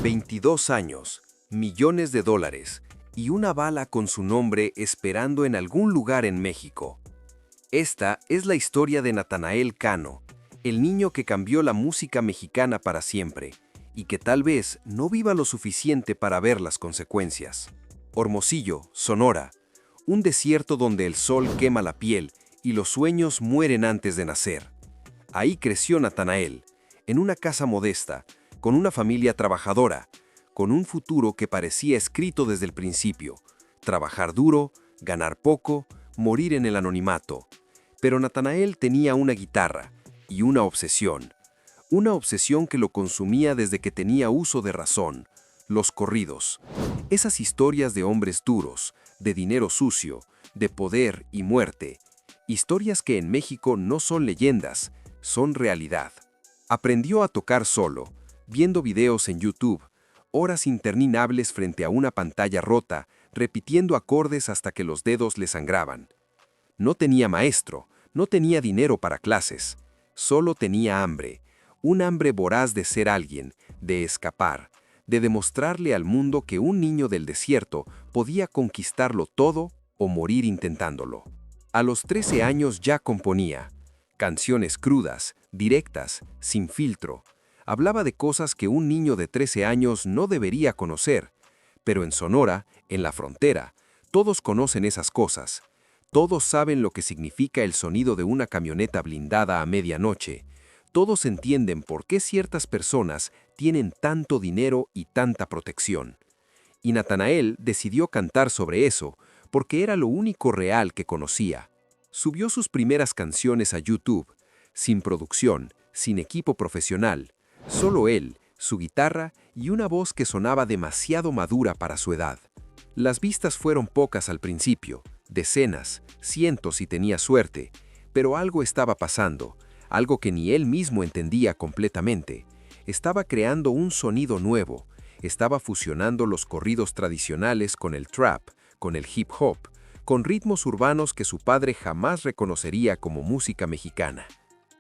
22 años, millones de dólares y una bala con su nombre esperando en algún lugar en México. Esta es la historia de Natanael Cano, el niño que cambió la música mexicana para siempre y que tal vez no viva lo suficiente para ver las consecuencias. Hermosillo, Sonora, un desierto donde el sol quema la piel y los sueños mueren antes de nacer. Ahí creció Natanael, en una casa modesta, con una familia trabajadora, con un futuro que parecía escrito desde el principio: trabajar duro, ganar poco, morir en el anonimato. Pero Natanael tenía una guitarra y una obsesión que lo consumía desde que tenía uso de razón: los corridos. Esas historias de hombres duros, de dinero sucio, de poder y muerte. Historias que en México no son leyendas, son realidad. Aprendió a tocar solo, viendo videos en YouTube, horas interminables frente a una pantalla rota, repitiendo acordes hasta que los dedos le sangraban. No tenía maestro, no tenía dinero para clases, solo tenía hambre, un hambre voraz de ser alguien, de escapar, de demostrarle al mundo que un niño del desierto podía conquistarlo todo o morir intentándolo. A los 13 años ya componía canciones crudas, directas, sin filtro. Hablaba de cosas que un niño de 13 años no debería conocer, pero en Sonora, en la frontera, todos conocen esas cosas. Todos saben lo que significa el sonido de una camioneta blindada a medianoche. Todos entienden por qué ciertas personas tienen tanto dinero y tanta protección. Y Natanael decidió cantar sobre eso, porque era lo único real que conocía. Subió sus primeras canciones a YouTube, sin producción, sin equipo profesional. Solo él, su guitarra y una voz que sonaba demasiado madura para su edad. Las vistas fueron pocas al principio, decenas, cientos si tenía suerte, pero algo estaba pasando, algo que ni él mismo entendía completamente. Estaba creando un sonido nuevo, estaba fusionando los corridos tradicionales con el trap, con el hip hop, con ritmos urbanos que su padre jamás reconocería como música mexicana.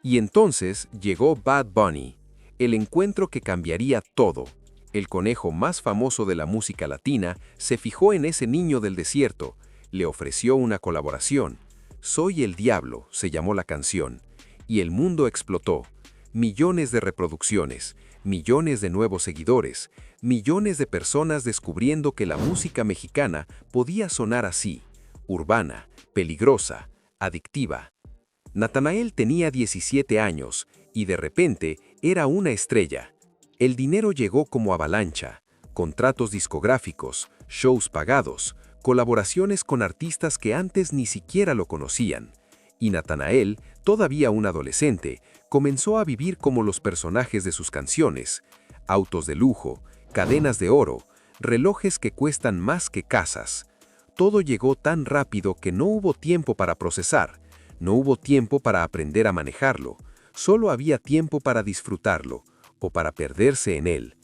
Y entonces llegó Bad Bunny, el encuentro que cambiaría todo. El conejo más famoso de la música latina se fijó en ese niño del desierto, le ofreció una colaboración. Soy el Diablo, se llamó la canción, y el mundo explotó. Millones de reproducciones, millones de nuevos seguidores, millones de personas descubriendo que la música mexicana podía sonar así: urbana, peligrosa, adictiva. Natanael tenía 17 años y de repente era una estrella. El dinero llegó como avalancha: contratos discográficos, shows pagados, colaboraciones con artistas que antes ni siquiera lo conocían. Y Natanael, todavía un adolescente, comenzó a vivir como los personajes de sus canciones: autos de lujo, cadenas de oro, relojes que cuestan más que casas. Todo llegó tan rápido que no hubo tiempo para procesar, no hubo tiempo para aprender a manejarlo, solo había tiempo para disfrutarlo o para perderse en él.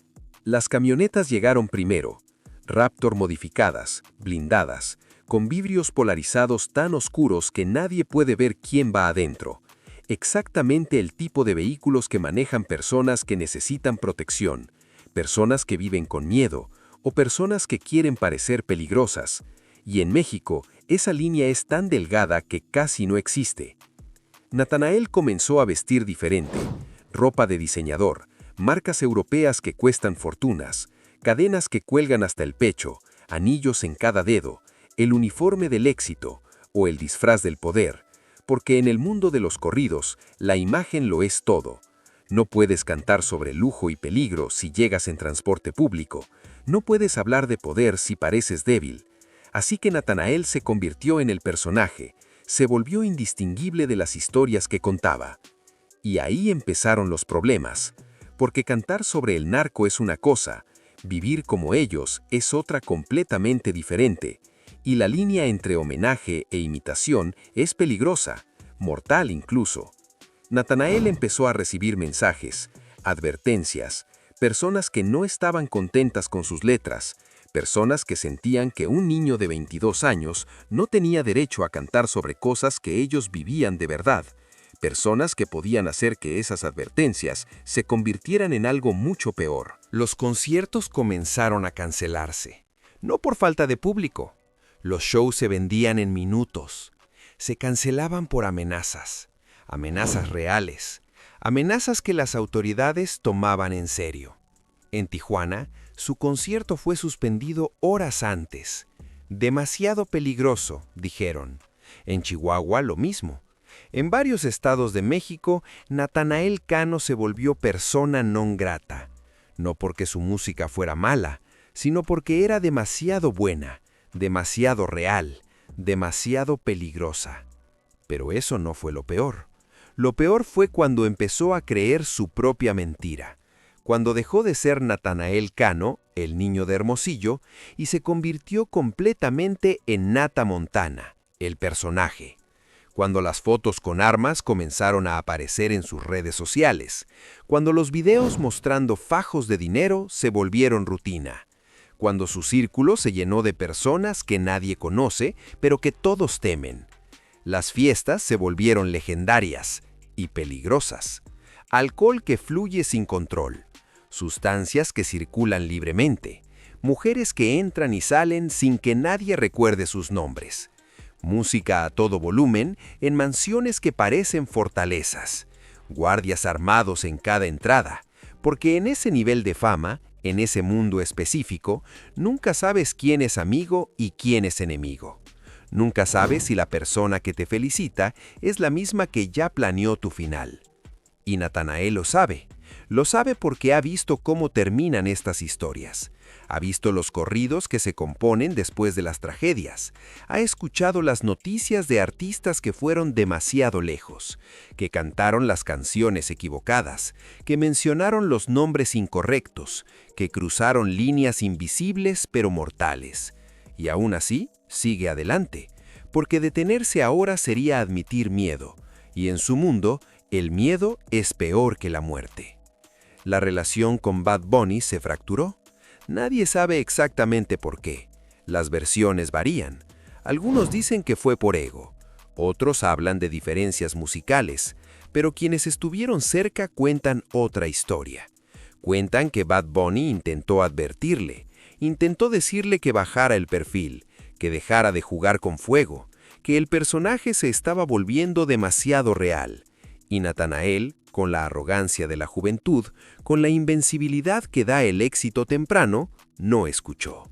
Las camionetas llegaron primero, Raptor modificadas, blindadas, con vidrios polarizados tan oscuros que nadie puede ver quién va adentro. Exactamente el tipo de vehículos que manejan personas que necesitan protección, personas que viven con miedo o personas que quieren parecer peligrosas. Y en México, esa línea es tan delgada que casi no existe. Natanael comenzó a vestir diferente: ropa de diseñador, marcas europeas que cuestan fortunas, cadenas que cuelgan hasta el pecho, anillos en cada dedo, el uniforme del éxito o el disfraz del poder, porque en el mundo de los corridos, la imagen lo es todo. No puedes cantar sobre lujo y peligro si llegas en transporte público, no puedes hablar de poder si pareces débil. Así que Natanael se convirtió en el personaje, se volvió indistinguible de las historias que contaba. Y ahí empezaron los problemas, porque cantar sobre el narco es una cosa, vivir como ellos es otra completamente diferente, y la línea entre homenaje e imitación es peligrosa, mortal incluso. Natanael empezó a recibir mensajes, advertencias, personas que no estaban contentas con sus letras, personas que sentían que un niño de 22 años no tenía derecho a cantar sobre cosas que ellos vivían de verdad, personas que podían hacer que esas advertencias se convirtieran en algo mucho peor. Los conciertos comenzaron a cancelarse, no por falta de público. Los shows se vendían en minutos. Se cancelaban por amenazas, amenazas reales, amenazas que las autoridades tomaban en serio. En Tijuana, su concierto fue suspendido horas antes. Demasiado peligroso, dijeron. En Chihuahua, lo mismo. En varios estados de México, Natanael Cano se volvió persona non grata. No porque su música fuera mala, sino porque era demasiado buena, demasiado real, demasiado peligrosa. Pero eso no fue lo peor. Lo peor fue cuando empezó a creer su propia mentira, cuando dejó de ser Natanael Cano, el niño de Hermosillo, y se convirtió completamente en Nata Montana, el personaje. Cuando las fotos con armas comenzaron a aparecer en sus redes sociales, cuando los videos mostrando fajos de dinero se volvieron rutina, cuando su círculo se llenó de personas que nadie conoce, pero que todos temen. Las fiestas se volvieron legendarias y peligrosas. Alcohol que fluye sin control, sustancias que circulan libremente, mujeres que entran y salen sin que nadie recuerde sus nombres. Música a todo volumen en mansiones que parecen fortalezas, guardias armados en cada entrada, porque en ese nivel de fama, en ese mundo específico, nunca sabes quién es amigo y quién es enemigo. Nunca sabes si la persona que te felicita es la misma que ya planeó tu final. Y Natanael lo sabe porque ha visto cómo terminan estas historias. Ha visto los corridos que se componen después de las tragedias. Ha escuchado las noticias de artistas que fueron demasiado lejos, que cantaron las canciones equivocadas, que mencionaron los nombres incorrectos, que cruzaron líneas invisibles pero mortales. Y aún así, sigue adelante, porque detenerse ahora sería admitir miedo, y en su mundo, el miedo es peor que la muerte. La relación con Bad Bunny se fracturó. Nadie sabe exactamente por qué. Las versiones varían. Algunos dicen que fue por ego. Otros hablan de diferencias musicales, pero quienes estuvieron cerca cuentan otra historia. Cuentan que Bad Bunny intentó advertirle, intentó decirle que bajara el perfil, que dejara de jugar con fuego, que el personaje se estaba volviendo demasiado real. Y Natanael, con la arrogancia de la juventud, con la invencibilidad que da el éxito temprano, no escuchó.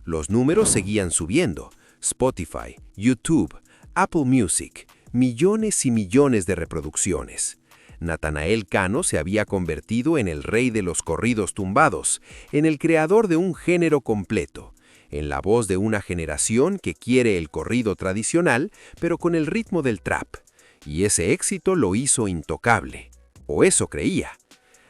Los números seguían subiendo. Spotify, YouTube, Apple Music, millones y millones de reproducciones. Natanael Cano se había convertido en el rey de los corridos tumbados, en el creador de un género completo, en la voz de una generación que quiere el corrido tradicional, pero con el ritmo del trap. Y ese éxito lo hizo intocable. O eso creía.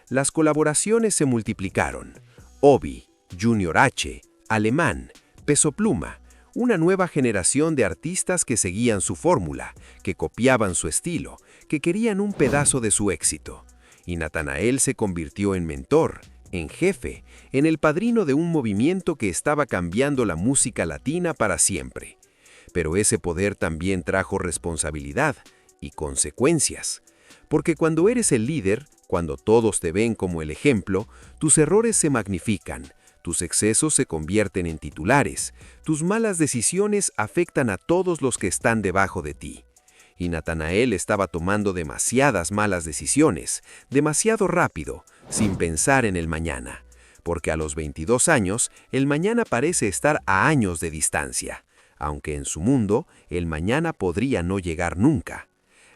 Las colaboraciones se multiplicaron. Obi, Junior H, Alemán, Peso Pluma, una nueva generación de artistas que seguían su fórmula, que copiaban su estilo, que querían un pedazo de su éxito. Y Natanael se convirtió en mentor, en jefe, en el padrino de un movimiento que estaba cambiando la música latina para siempre. Pero ese poder también trajo responsabilidad y consecuencias. Porque cuando eres el líder, cuando todos te ven como el ejemplo, tus errores se magnifican, tus excesos se convierten en titulares, tus malas decisiones afectan a todos los que están debajo de ti. Y Natanael estaba tomando demasiadas malas decisiones, demasiado rápido, sin pensar en el mañana. Porque a los 22 años, el mañana parece estar a años de distancia, aunque en su mundo, el mañana podría no llegar nunca.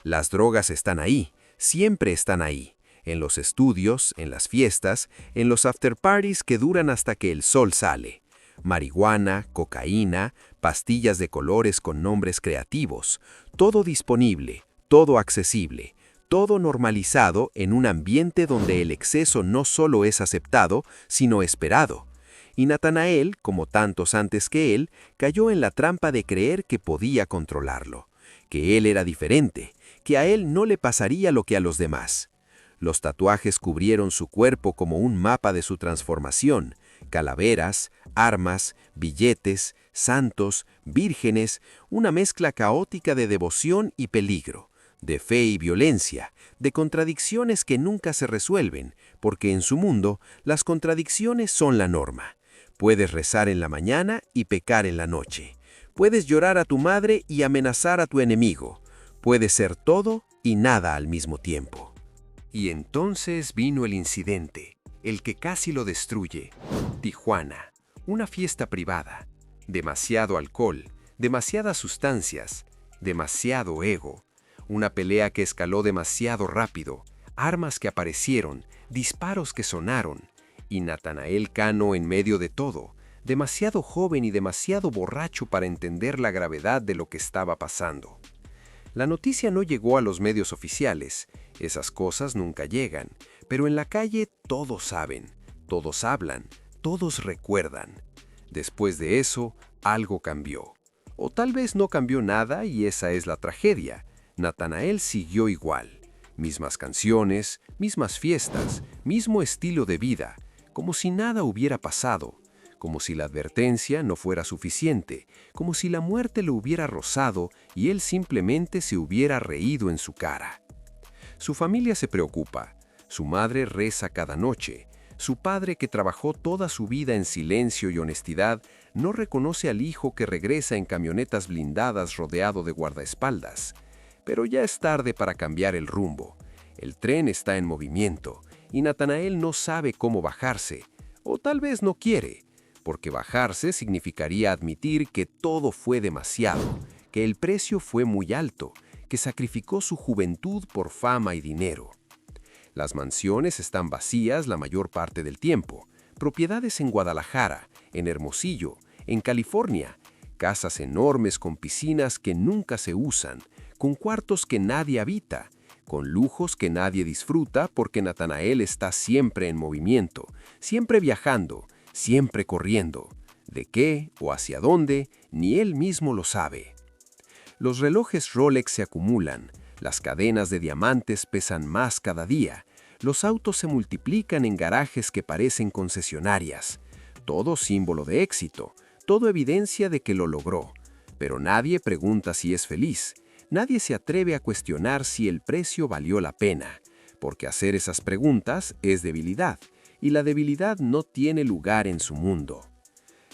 Las drogas están ahí, siempre están ahí, en los estudios, en las fiestas, en los after parties que duran hasta que el sol sale. Marihuana, cocaína, pastillas de colores con nombres creativos, todo disponible, todo accesible, todo normalizado en un ambiente donde el exceso no solo es aceptado, sino esperado. Y Natanael, como tantos antes que él, cayó en la trampa de creer que podía controlarlo, que él era diferente, que a él no le pasaría lo que a los demás. Los tatuajes cubrieron su cuerpo como un mapa de su transformación, calaveras, armas, billetes, santos, vírgenes, una mezcla caótica de devoción y peligro, de fe y violencia, de contradicciones que nunca se resuelven, porque en su mundo las contradicciones son la norma. Puedes rezar en la mañana y pecar en la noche. Puedes llorar a tu madre y amenazar a tu enemigo. Puedes ser todo y nada al mismo tiempo. Y entonces vino el incidente, el que casi lo destruye. Tijuana, una fiesta privada. Demasiado alcohol, demasiadas sustancias, demasiado ego. Una pelea que escaló demasiado rápido, armas que aparecieron, disparos que sonaron, y Natanael Cano en medio de todo, demasiado joven y demasiado borracho para entender la gravedad de lo que estaba pasando. La noticia no llegó a los medios oficiales, esas cosas nunca llegan, pero en la calle todos saben, todos hablan, todos recuerdan. Después de eso, algo cambió. O tal vez no cambió nada y esa es la tragedia. Natanael siguió igual. Mismas canciones, mismas fiestas, mismo estilo de vida, como si nada hubiera pasado, como si la advertencia no fuera suficiente, como si la muerte lo hubiera rozado y él simplemente se hubiera reído en su cara. Su familia se preocupa, su madre reza cada noche, su padre que trabajó toda su vida en silencio y honestidad no reconoce al hijo que regresa en camionetas blindadas rodeado de guardaespaldas. Pero ya es tarde para cambiar el rumbo. El tren está en movimiento y Natanael no sabe cómo bajarse, o tal vez no quiere, porque bajarse significaría admitir que todo fue demasiado, que el precio fue muy alto, que sacrificó su juventud por fama y dinero. Las mansiones están vacías la mayor parte del tiempo, propiedades en Guadalajara, en Hermosillo, en California, casas enormes con piscinas que nunca se usan, con cuartos que nadie habita, con lujos que nadie disfruta porque Natanael está siempre en movimiento, siempre viajando, siempre corriendo. ¿De qué o hacia dónde? Ni él mismo lo sabe. Los relojes Rolex se acumulan, las cadenas de diamantes pesan más cada día, los autos se multiplican en garajes que parecen concesionarias. Todo símbolo de éxito, todo evidencia de que lo logró. Pero nadie pregunta si es feliz. Nadie se atreve a cuestionar si el precio valió la pena, porque hacer esas preguntas es debilidad, y la debilidad no tiene lugar en su mundo.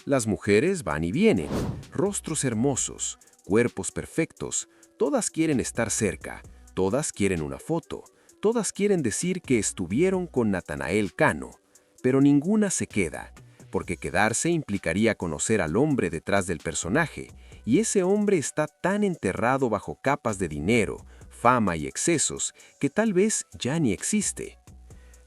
Las mujeres van y vienen, rostros hermosos, cuerpos perfectos, todas quieren estar cerca, todas quieren una foto, todas quieren decir que estuvieron con Natanael Cano, pero ninguna se queda, porque quedarse implicaría conocer al hombre detrás del personaje, y ese hombre está tan enterrado bajo capas de dinero, fama y excesos que tal vez ya ni existe.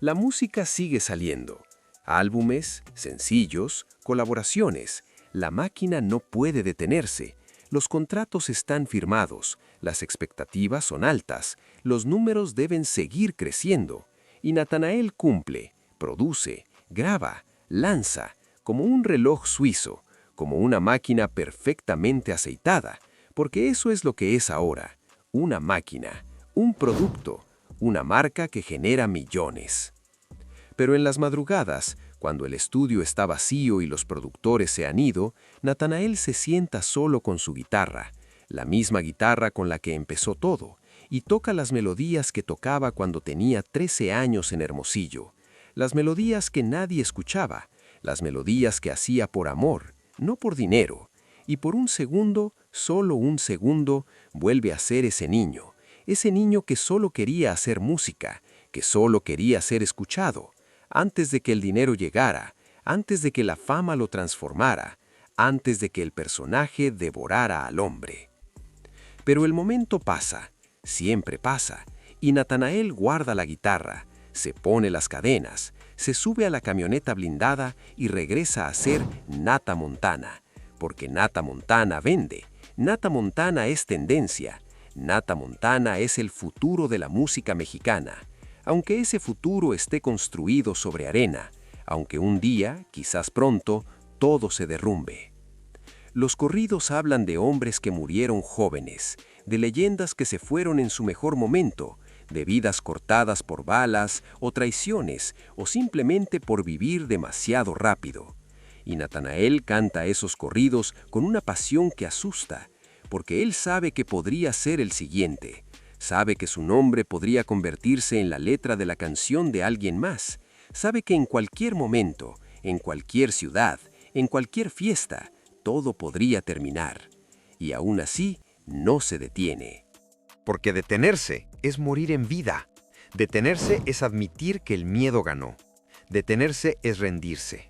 La música sigue saliendo. Álbumes, sencillos, colaboraciones. La máquina no puede detenerse. Los contratos están firmados, las expectativas son altas, los números deben seguir creciendo. Y Natanael cumple, produce, graba, lanza, como un reloj suizo, como una máquina perfectamente aceitada, porque eso es lo que es ahora, una máquina, un producto, una marca que genera millones. Pero en las madrugadas, cuando el estudio está vacío y los productores se han ido, Natanael se sienta solo con su guitarra, la misma guitarra con la que empezó todo, y toca las melodías que tocaba cuando tenía 13 años en Hermosillo, las melodías que nadie escuchaba, las melodías que hacía por amor, no por dinero, y por un segundo, solo un segundo, vuelve a ser ese niño que solo quería hacer música, que solo quería ser escuchado, antes de que el dinero llegara, antes de que la fama lo transformara, antes de que el personaje devorara al hombre. Pero el momento pasa, siempre pasa, y Natanael guarda la guitarra, se pone las cadenas, se sube a la camioneta blindada y regresa a ser Nata Montana, porque Nata Montana vende, Nata Montana es tendencia, Nata Montana es el futuro de la música mexicana, aunque ese futuro esté construido sobre arena, aunque un día, quizás pronto, todo se derrumbe. Los corridos hablan de hombres que murieron jóvenes, de leyendas que se fueron en su mejor momento, de vidas cortadas por balas o traiciones o simplemente por vivir demasiado rápido. Y Natanael canta esos corridos con una pasión que asusta, porque él sabe que podría ser el siguiente. Sabe que su nombre podría convertirse en la letra de la canción de alguien más. Sabe que en cualquier momento, en cualquier ciudad, en cualquier fiesta, todo podría terminar. Y aún así, no se detiene. Porque detenerse es morir en vida. Detenerse es admitir que el miedo ganó. Detenerse es rendirse.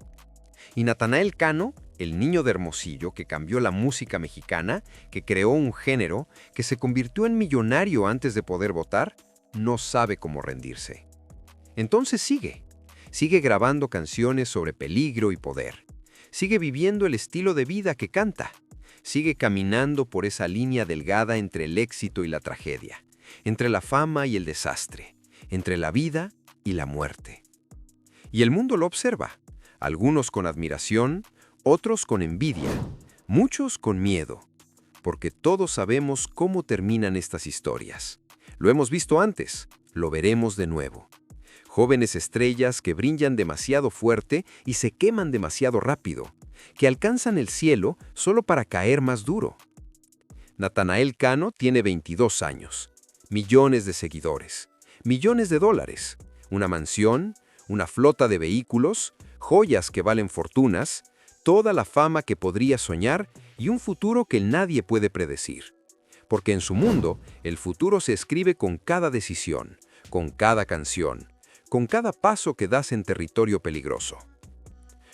Y Natanael Cano, el niño de Hermosillo que cambió la música mexicana, que creó un género, que se convirtió en millonario antes de poder votar, no sabe cómo rendirse. Entonces sigue grabando canciones sobre peligro y poder. Sigue viviendo el estilo de vida que canta. Sigue caminando por esa línea delgada entre el éxito y la tragedia, entre la fama y el desastre, entre la vida y la muerte. Y el mundo lo observa, algunos con admiración, otros con envidia, muchos con miedo, porque todos sabemos cómo terminan estas historias. Lo hemos visto antes, lo veremos de nuevo. Jóvenes estrellas que brillan demasiado fuerte y se queman demasiado rápido, que alcanzan el cielo solo para caer más duro. Natanael Cano tiene 22 años, millones de seguidores, millones de dólares, una mansión, una flota de vehículos, joyas que valen fortunas, toda la fama que podría soñar y un futuro que nadie puede predecir. Porque en su mundo, el futuro se escribe con cada decisión, con cada canción, con cada paso que das en territorio peligroso.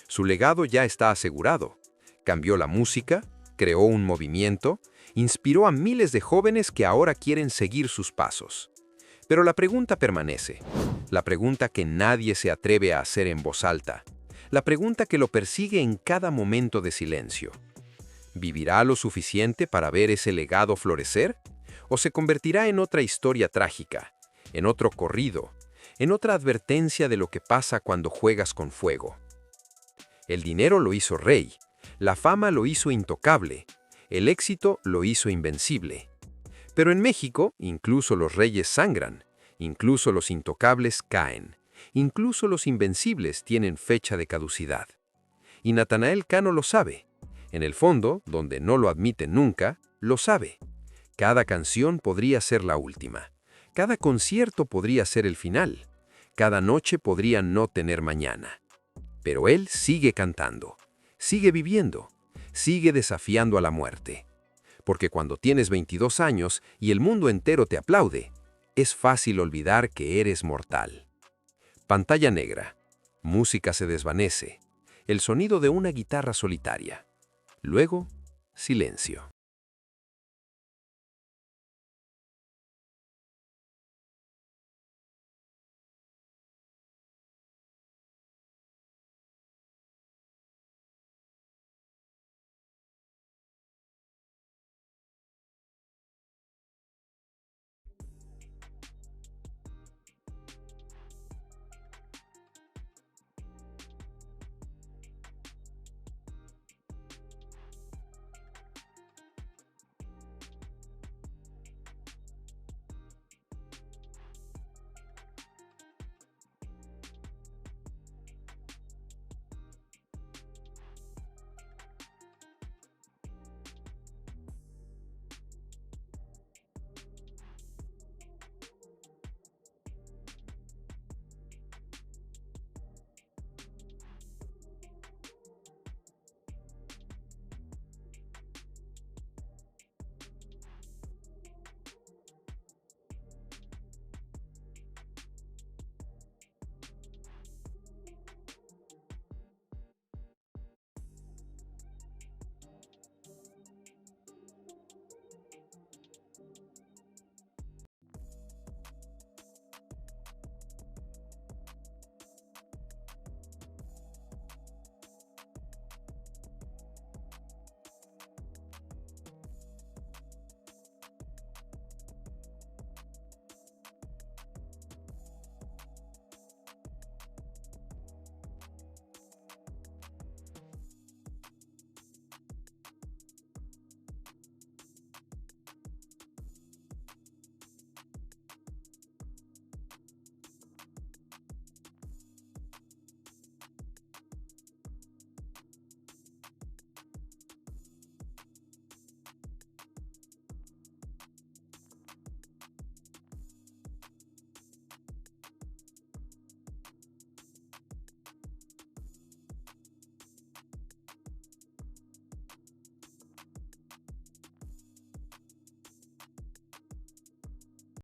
Su legado ya está asegurado. Cambió la música, creó un movimiento, inspiró a miles de jóvenes que ahora quieren seguir sus pasos. Pero la pregunta permanece, la pregunta que nadie se atreve a hacer en voz alta, la pregunta que lo persigue en cada momento de silencio. ¿Vivirá lo suficiente para ver ese legado florecer? ¿O se convertirá en otra historia trágica, en otro corrido, en otra advertencia de lo que pasa cuando juegas con fuego? El dinero lo hizo rey, la fama lo hizo intocable, el éxito lo hizo invencible. Pero en México, incluso los reyes sangran, incluso los intocables caen, incluso los invencibles tienen fecha de caducidad. Y Natanael Cano lo sabe. En el fondo, donde no lo admite nunca, lo sabe. Cada canción podría ser la última. Cada concierto podría ser el final. Cada noche podría no tener mañana. Pero él sigue cantando, sigue viviendo, sigue desafiando a la muerte. Porque cuando tienes 22 años y el mundo entero te aplaude, es fácil olvidar que eres mortal. Pantalla negra. Música se desvanece. El sonido de una guitarra solitaria. Luego, silencio.